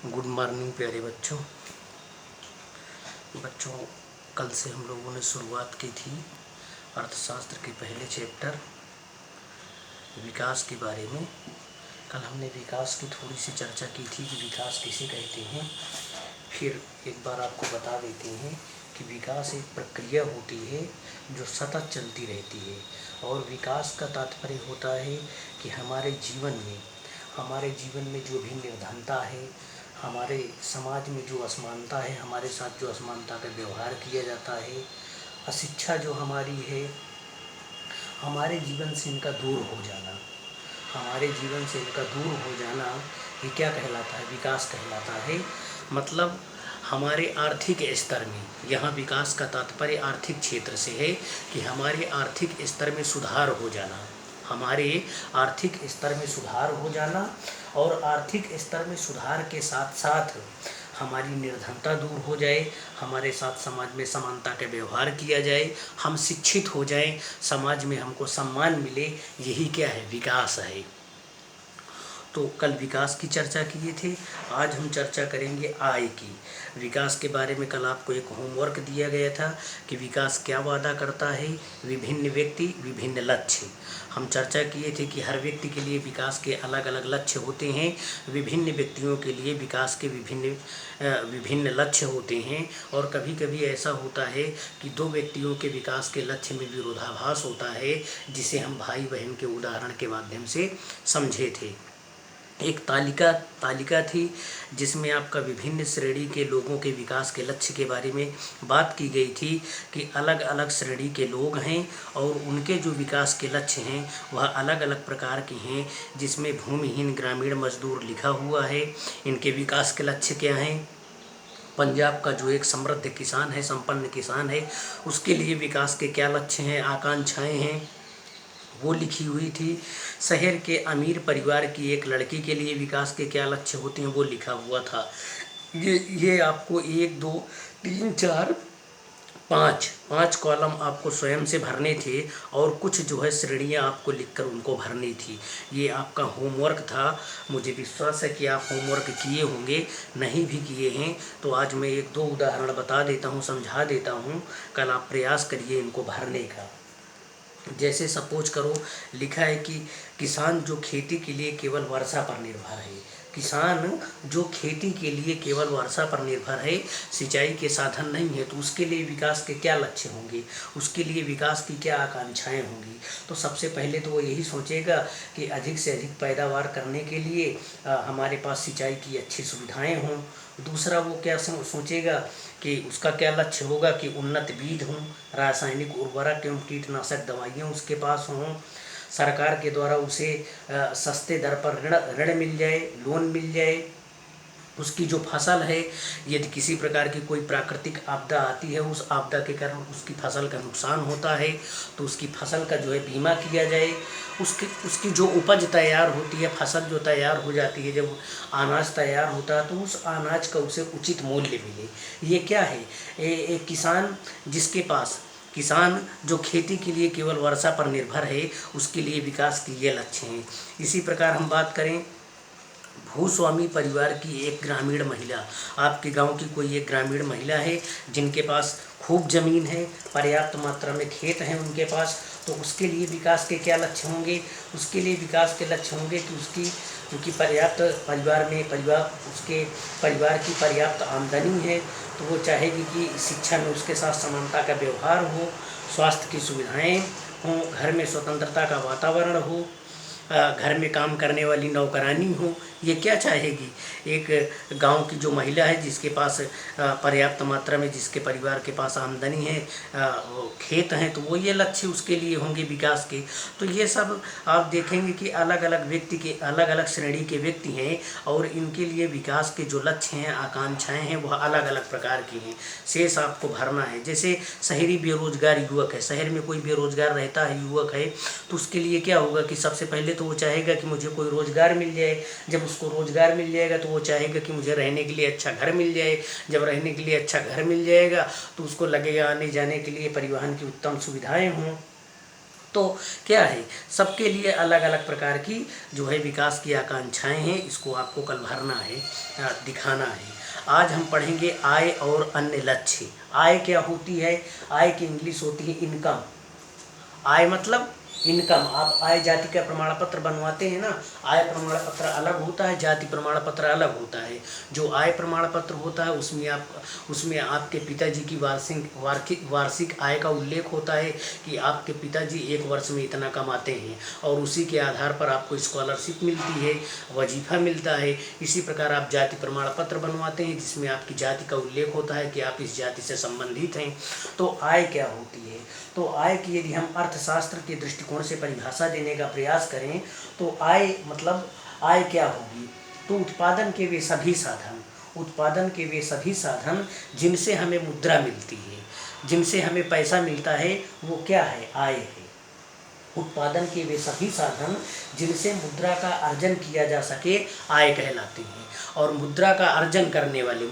Good morning प्यारे बच्चों। कल से हम लोगों ने शुरुआत की थी अर्थशास्त्र के पहले चैप्टर विकास के बारे में। कल हमने विकास की थोड़ी सी चर्चा की थी कि विकास किसे कहते हैं। फिर एक बार आपको बता देते हैं कि विकास एक प्रक्रिया होती है जो सतत चलती रहती है, और विकास का तात्पर्य होता है कि हमारे जीवन में जो भी निर्धनता है, हमारे समाज में जो असमानता है, हमारे साथ जो असमानता का व्यवहार किया जाता है, अशिक्षा जो हमारी है, हमारे जीवन से इनका दूर हो जाना, ये क्या कहलाता है? विकास कहलाता है। मतलब हमारे आर्थिक स्तर में, यहाँ विकास का तात्पर्य आर्थिक क्षेत्र से है कि हमारे आर्थिक स्तर में सुधार हो जाना, और आर्थिक स्तर में सुधार के साथ साथ हमारी निर्धनता दूर हो जाए, हमारे साथ समाज में समानता का व्यवहार किया जाए, हम शिक्षित हो जाएं, समाज में हमको सम्मान मिले। यही क्या है? विकास है। तो कल विकास की चर्चा किए थे, आज हम चर्चा करेंगे आय की। विकास के बारे में कल आपको एक होमवर्क दिया गया था कि विकास क्या वादा करता है। विभिन्न व्यक्ति, विभिन्न लक्ष्य। हम चर्चा किए थे कि हर व्यक्ति के लिए विकास के अलग अलग लक्ष्य होते हैं, विभिन्न व्यक्तियों के लिए विकास के विभिन्न लक्ष्य होते हैं, और कभी कभी ऐसा होता है कि दो व्यक्तियों के विकास के लक्ष्य में विरोधाभास होता है, जिसे हम भाई बहन के उदाहरण के माध्यम से समझे थे। एक तालिका थी जिसमें आपका विभिन्न श्रेणी के लोगों के विकास के लक्ष्य के बारे में बात की गई थी कि अलग अलग श्रेणी के लोग हैं और उनके जो विकास के लक्ष्य हैं वह अलग अलग प्रकार के हैं, जिसमें भूमिहीन ग्रामीण मजदूर लिखा हुआ है। इनके विकास के लक्ष्य क्या हैं? पंजाब का जो एक समृद्ध किसान है, संपन्न किसान है, उसके लिए विकास के क्या लक्ष्य हैं, आकांक्षाएं हैं, वो लिखी हुई थी। शहर के अमीर परिवार की एक लड़की के लिए विकास के क्या लक्ष्य होते हैं, वो लिखा हुआ था। ये आपको 1 2 3 4 5 कॉलम आपको स्वयं से भरने थे, और कुछ जो है श्रेणियाँ आपको लिखकर उनको भरनी थी। ये आपका होमवर्क था। मुझे विश्वास है कि आप होमवर्क किए होंगे। नहीं भी किए हैं तो आज मैं 1 2 उदाहरण बता देता हूँ, समझा देता हूँ। कल आप प्रयास करिए इनको भरने का। जैसे सपोज करो, लिखा है कि किसान जो खेती के लिए केवल वर्षा पर निर्भर है, सिंचाई के साधन नहीं है, तो उसके लिए विकास के क्या लक्ष्य होंगे, उसके लिए विकास की क्या आकांक्षाएं होंगी। तो सबसे पहले तो वो यही सोचेगा कि अधिक से अधिक पैदावार करने के लिए हमारे पास सिंचाई की अच्छी सुविधाएं हों। दूसरा वो क्या सोचेगा कि उसका क्या लक्ष्य होगा कि उन्नत बीज हों, रासायनिक उर्वरक एवं कीटनाशक दवाइयाँ उसके पास हों, सरकार के द्वारा उसे सस्ते दर पर ऋण मिल जाए, लोन मिल जाए। उसकी जो फसल है, यदि किसी प्रकार की कोई प्राकृतिक आपदा आती है, उस आपदा के कारण उसकी फसल का नुकसान होता है, तो उसकी फसल का जो है बीमा किया जाए। उसकी जो उपज तैयार होती है, फसल जो तैयार हो जाती है, जब अनाज तैयार होता है तो उस अनाज का उसे उचित मूल्य मिले। ये क्या है? एक किसान जो खेती के लिए केवल वर्षा पर निर्भर है, उसके लिए विकास के ये लक्ष्य हैं। इसी प्रकार हम बात करें भूस्वामी परिवार की एक ग्रामीण महिला, आपके गांव की कोई एक ग्रामीण महिला है जिनके पास खूब ज़मीन है, पर्याप्त मात्रा में खेत हैं उनके पास, तो उसके लिए विकास के क्या लक्ष्य होंगे? उसके लिए विकास के लक्ष्य होंगे कि उसके परिवार की पर्याप्त आमदनी है, तो वो चाहेगी कि शिक्षा में उसके साथ समानता का व्यवहार हो, स्वास्थ्य की सुविधाएं हों, घर में स्वतंत्रता का वातावरण हो, घर में काम करने वाली नौकरानी हो। ये क्या चाहेगी? एक गांव की जो महिला है जिसके पास पर्याप्त मात्रा में, जिसके परिवार के पास आमदनी है, खेत हैं, तो वो ये लक्ष्य उसके लिए होंगे विकास के। तो ये सब आप देखेंगे कि अलग अलग व्यक्ति के अलग अलग श्रेणी के व्यक्ति हैं, और इनके लिए विकास के जो लक्ष्य हैं, आकांक्षाएं हैं, वह अलग अलग प्रकार की हैं। शेष आपको भरना है। जैसे शहरी बेरोजगार युवक है, शहर में कोई बेरोजगार रहता है, युवक है, तो उसके लिए क्या होगा कि सबसे पहले तो वो चाहेगा कि मुझे कोई रोज़गार मिल जाए। जब उसको रोज़गार मिल जाएगा तो वो चाहेगा कि मुझे रहने के लिए अच्छा घर मिल जाए। जब रहने के लिए अच्छा घर मिल जाएगा तो उसको लगेगा आने जाने के लिए परिवहन की उत्तम सुविधाएं हों। तो क्या है, सबके लिए अलग अलग प्रकार की जो है विकास की आकांक्षाएं हैं, इसको आपको कल भरना है, दिखाना है। आज हम पढ़ेंगे आय और अन्य लक्ष्य। आय क्या होती है? आय की इंग्लिश होती है इनकम। आय मतलब इनकम। आप आय जाति का प्रमाण पत्र बनवाते हैं ना, आय प्रमाण पत्र अलग होता है, जाति प्रमाण पत्र अलग होता है। जो आय प्रमाण पत्र होता है उसमें आपके पिताजी की वार्षिक आय का उल्लेख होता है कि आपके पिताजी एक वर्ष में इतना कमाते हैं, और उसी के आधार पर आपको स्कॉलरशिप मिलती है, वजीफा मिलता है। इसी प्रकार आप जाति प्रमाण पत्र बनवाते हैं जिसमें आपकी जाति का उल्लेख होता है कि आप इस जाति से संबंधित हैं। तो आय क्या होती है? तो आय की यदि हम अर्थशास्त्र के दृष्टिकोण से परिभाषा देने का प्रयास करें तो आय मतलब आय क्या होगी? तो उत्पादन के वे सभी साधन जिनसे हमें मुद्रा मिलती है, जिनसे हमें पैसा मिलता है, वो क्या है? आय है। उत्पादन के वे सभी साधन जिनसे मुद्रा का अर्जन किया जा सके आय कहलाते हैं। और मुद्रा का अर्जन करने वाले,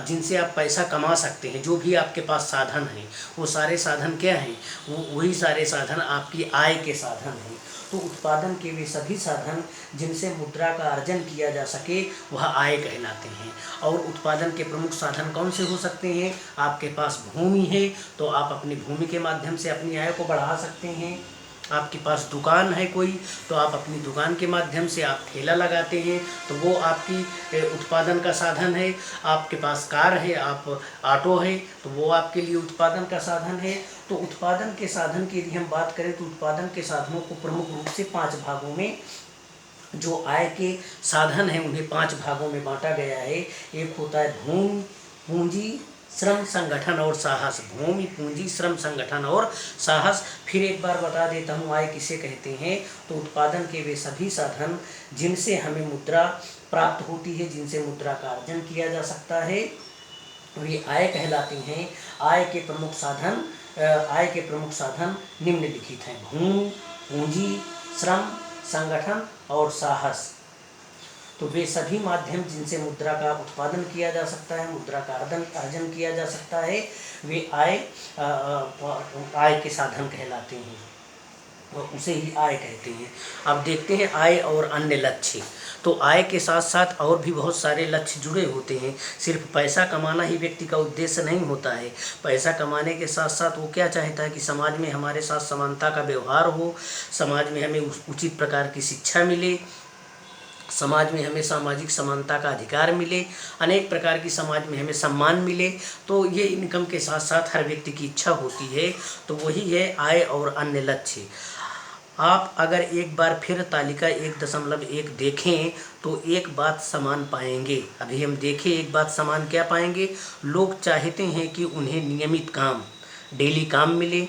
जिनसे आप पैसा कमा सकते हैं, जो भी आपके पास साधन हैं, वो सारे साधन क्या हैं? वही सारे साधन आपकी आय के साधन हैं। तो उत्पादन के वे सभी साधन जिनसे मुद्रा का अर्जन किया जा सके वह आय कहलाते हैं। और उत्पादन के प्रमुख साधन कौन से हो सकते हैं? आपके पास भूमि है तो आप अपनी भूमि के माध्यम से अपनी आय को बढ़ा सकते हैं। आपके पास दुकान है कोई तो आप अपनी दुकान के माध्यम से आप ठेला लगाते हैं तो वो आपकी उत्पादन का साधन है। आपके पास कार है, आप ऑटो है तो वो आपके लिए उत्पादन का साधन है। तो उत्पादन के साधन की यदि हम बात करें तो उत्पादन के साधनों को प्रमुख रूप से 5 भागों में, जो आय के साधन हैं उन्हें 5 भागों में बांटा गया है। एक होता है भूमि, पूंजी, श्रम, संगठन और साहस। भूमि, पूंजी, श्रम, संगठन और साहस। फिर एक बार बता देता हूँ आय किसे कहते हैं। तो उत्पादन के वे सभी साधन जिनसे हमें मुद्रा प्राप्त होती है, जिनसे मुद्रा का अर्जन किया जा सकता है, वे आय कहलाते हैं। आय के प्रमुख साधन निम्नलिखित हैं: भूमि, पूंजी, श्रम, संगठन और साहस। तो वे सभी माध्यम जिनसे मुद्रा का उत्पादन किया जा सकता है, मुद्रा का अर्जन किया जा सकता है, वे आय के साधन कहलाते हैं, और उसे ही आय कहते हैं। अब देखते हैं आय और अन्य लक्ष्य। तो आय के साथ साथ और भी बहुत सारे लक्ष्य जुड़े होते हैं। सिर्फ पैसा कमाना ही व्यक्ति का उद्देश्य नहीं होता है। पैसा कमाने के साथ साथ वो क्या चाहता है कि समाज में हमारे साथ समानता का व्यवहार हो, समाज में हमें उचित प्रकार की शिक्षा मिले, समाज में हमें सामाजिक समानता का अधिकार मिले, अनेक प्रकार की समाज में हमें सम्मान मिले। तो ये इनकम के साथ साथ हर व्यक्ति की इच्छा होती है। तो वही है आय और अन्य लक्ष्य। आप अगर एक बार फिर तालिका 1.1 देखें तो एक बात समान पाएंगे। अभी हम देखें एक बात समान क्या पाएंगे? लोग चाहते हैं कि उन्हें नियमित काम, डेली काम मिले,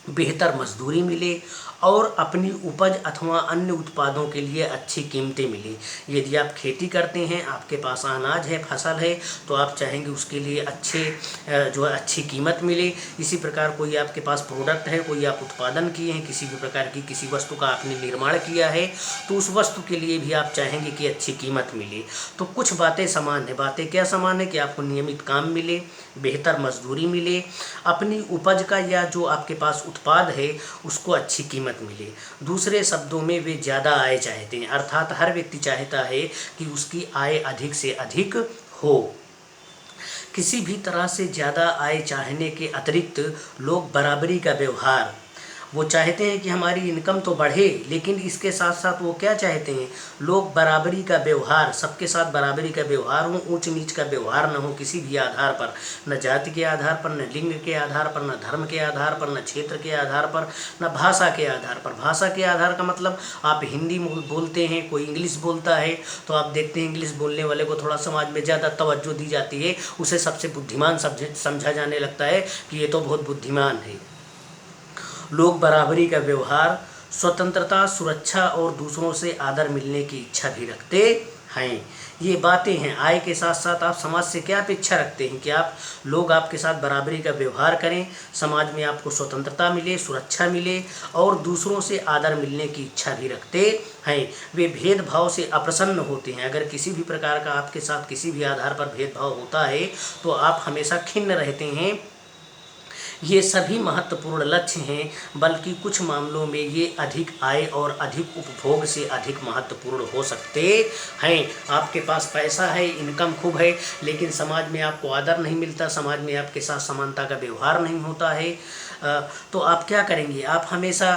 बेहतर मजदूरी मिले और अपनी उपज अथवा अन्य उत्पादों के लिए अच्छी कीमतें मिले। यदि आप खेती करते हैं, आपके पास अनाज है, फसल है, तो आप चाहेंगे उसके लिए अच्छी कीमत मिले। इसी प्रकार कोई आपके पास प्रोडक्ट है, कोई आप उत्पादन किए हैं, किसी भी प्रकार की किसी वस्तु का आपने निर्माण किया है, तो उस वस्तु के लिए भी आप चाहेंगे कि अच्छी कीमत मिले। तो कुछ बातें समान है। बातें क्या समान है? कि आपको नियमित काम मिले, बेहतर मजदूरी मिले, अपनी उपज का या जो आपके पास उत्पाद है उसको अच्छी कीमत मिले। दूसरे शब्दों में वे ज़्यादा आय चाहते हैं, अर्थात हर व्यक्ति चाहता है कि उसकी आय अधिक से अधिक हो। किसी भी तरह से ज़्यादा आय चाहने के अतिरिक्त लोग बराबरी का व्यवहार, वो चाहते हैं कि हमारी इनकम तो बढ़े, लेकिन इसके साथ साथ वो क्या चाहते हैं? लोग बराबरी का व्यवहार, सबके साथ बराबरी का व्यवहार हो, ऊंच नीच का व्यवहार न हो किसी भी आधार पर, न जाति के आधार पर, न लिंग के आधार पर, न धर्म के आधार पर, न क्षेत्र के आधार पर, न भाषा के आधार पर। भाषा के आधार का मतलब आप हिंदी बोलते हैं, कोई इंग्लिश बोलता है, तो आप देखते हैं इंग्लिश बोलने वाले को थोड़ा समाज में ज़्यादा तवज्जो दी जाती है, उसे सबसे बुद्धिमान समझा जाने लगता है कि ये तो बहुत बुद्धिमान है। लोग बराबरी का व्यवहार, स्वतंत्रता, सुरक्षा और दूसरों से आदर मिलने की इच्छा भी रखते हैं। ये बातें हैं। आय के साथ साथ आप समाज से क्या अपेक्षा रखते हैं? कि लोग आपके साथ बराबरी का व्यवहार करें, समाज में आपको स्वतंत्रता मिले, सुरक्षा मिले और दूसरों से आदर मिलने की इच्छा भी रखते हैं। वे भेदभाव से अप्रसन्न होते हैं। अगर किसी भी प्रकार का आपके साथ किसी भी आधार पर भेदभाव होता है तो आप हमेशा खिन्न रहते हैं ये सभी महत्वपूर्ण लक्ष्य हैं, बल्कि कुछ मामलों में ये अधिक आय और अधिक उपभोग से अधिक महत्वपूर्ण हो सकते हैं। आपके पास पैसा है, इनकम खूब है, लेकिन समाज में आपको आदर नहीं मिलता, समाज में आपके साथ समानता का व्यवहार नहीं होता है, तो आप क्या करेंगे? आप हमेशा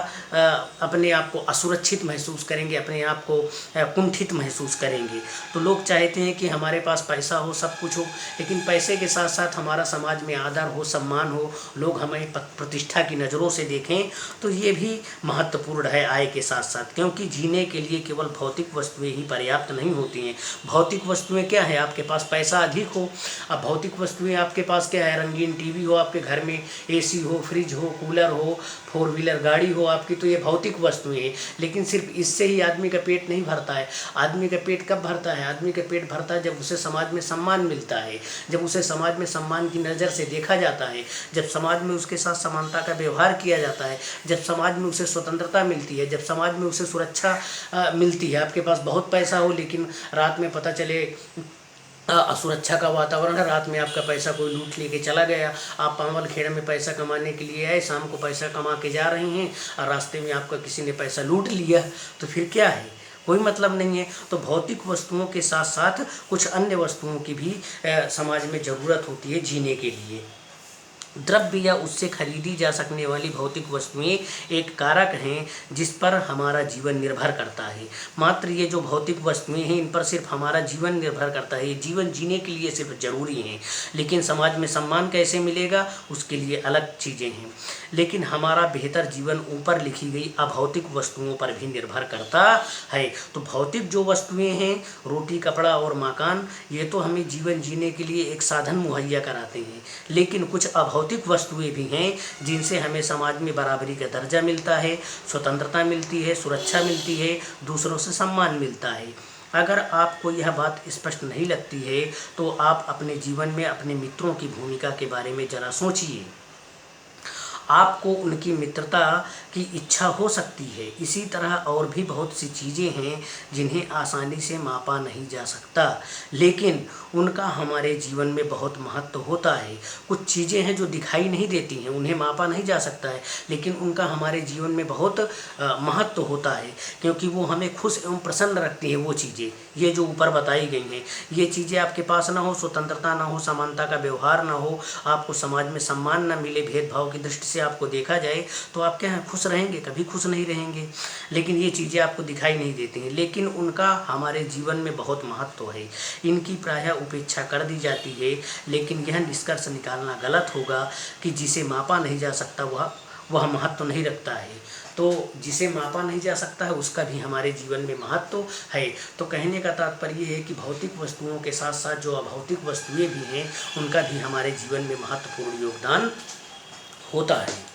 अपने आप को असुरक्षित महसूस करेंगे, अपने आप को कुंठित महसूस करेंगे। तो लोग चाहते हैं कि हमारे पास पैसा हो, सब कुछ हो, लेकिन पैसे के साथ साथ हमारा समाज में आदर हो, सम्मान हो, लोग हमें प्रतिष्ठा की नज़रों से देखें, तो ये भी महत्वपूर्ण है आय के साथ साथ। क्योंकि जीने के लिए केवल भौतिक वस्तुएं ही पर्याप्त नहीं होती हैं। भौतिक वस्तुएं क्या है? आपके पास पैसा अधिक हो, अब भौतिक वस्तुएं आपके पास क्या है? रंगीन टीवी हो आपके घर में, एसी हो, फ्रिज हो, कूलर हो, 4 व्हीलर गाड़ी हो आपकी, तो ये भौतिक वस्तुएं हैं। लेकिन सिर्फ इससे ही आदमी का पेट नहीं भरता है। आदमी का पेट कब भरता है? आदमी का पेट भरता है जब उसे समाज में सम्मान मिलता है, जब उसे समाज में सम्मान की नज़र से देखा जाता है, जब समाज में उसके साथ समानता का व्यवहार किया जाता है, जब समाज में उसे स्वतंत्रता मिलती है, जब समाज में उसे सुरक्षा मिलती है। आपके पास बहुत पैसा हो, लेकिन रात में पता चले असुरक्षा का वातावरण है, रात में आपका पैसा कोई लूट लेके चला गया, आप पावल खेड़ा में पैसा कमाने के लिए आए, शाम को पैसा कमा के जा रहे हैं और रास्ते में आपका किसी ने पैसा लूट लिया, तो फिर क्या है? कोई मतलब नहीं है। तो भौतिक वस्तुओं के साथ साथ कुछ अन्य वस्तुओं की भी समाज में ज़रूरत होती है जीने के लिए। द्रव्य या उससे खरीदी जा सकने वाली भौतिक वस्तुएं एक कारक हैं जिस पर हमारा जीवन निर्भर करता है। मात्र ये जो भौतिक वस्तुएं हैं, इन पर सिर्फ हमारा जीवन निर्भर करता है, ये जीवन जीने के लिए सिर्फ ज़रूरी हैं। लेकिन समाज में सम्मान कैसे मिलेगा, उसके लिए अलग चीज़ें हैं। लेकिन हमारा बेहतर जीवन ऊपर लिखी गई अभौतिक वस्तुओं पर भी निर्भर करता है। तो भौतिक जो वस्तुएं हैं, रोटी, कपड़ा और मकान, ये तो हमें जीवन जीने के लिए एक साधन मुहैया कराते हैं। लेकिन कुछ अभौतिक वस्तुएं भी हैं जिनसे हमें समाज में बराबरी का दर्जा मिलता है, स्वतंत्रता मिलती है, सुरक्षा मिलती है, दूसरों से सम्मान मिलता है। अगर आपको यह बात स्पष्ट नहीं लगती है तो आप अपने जीवन में अपने मित्रों की भूमिका के बारे में ज़रा सोचिए। आपको उनकी मित्रता की इच्छा हो सकती है। इसी तरह और भी बहुत सी चीज़ें हैं जिन्हें आसानी से मापा नहीं जा सकता, लेकिन उनका हमारे जीवन में बहुत महत्व होता है। कुछ चीज़ें हैं जो दिखाई नहीं देती हैं, उन्हें मापा नहीं जा सकता है, लेकिन उनका हमारे जीवन में बहुत महत्व होता है, क्योंकि वो हमें खुश एवं प्रसन्न रखती हैं। वो चीज़ें ये जो ऊपर बताई गई हैं, ये चीज़ें आपके पास ना हो, स्वतंत्रता ना हो, समानता का व्यवहार ना हो, आपको समाज में सम्मान ना मिले, भेदभाव की दृष्टि से आपको देखा जाए, तो आप क्या है, खुश रहेंगे? कभी खुश नहीं रहेंगे। लेकिन ये चीज़ें आपको दिखाई नहीं देती हैं, लेकिन उनका हमारे जीवन में बहुत महत्व है। इनकी प्रायः उपेक्षा कर दी जाती है, लेकिन यह निष्कर्ष निकालना गलत होगा कि जिसे मापा नहीं जा सकता वह महत्व नहीं रखता है। तो जिसे मापा नहीं जा सकता है उसका भी हमारे जीवन में महत्व है। तो कहने का तात्पर्य है कि भौतिक वस्तुओं के साथ साथ जो अभौतिक वस्तुएं भी हैं, उनका भी हमारे जीवन में महत्वपूर्ण योगदान होता है।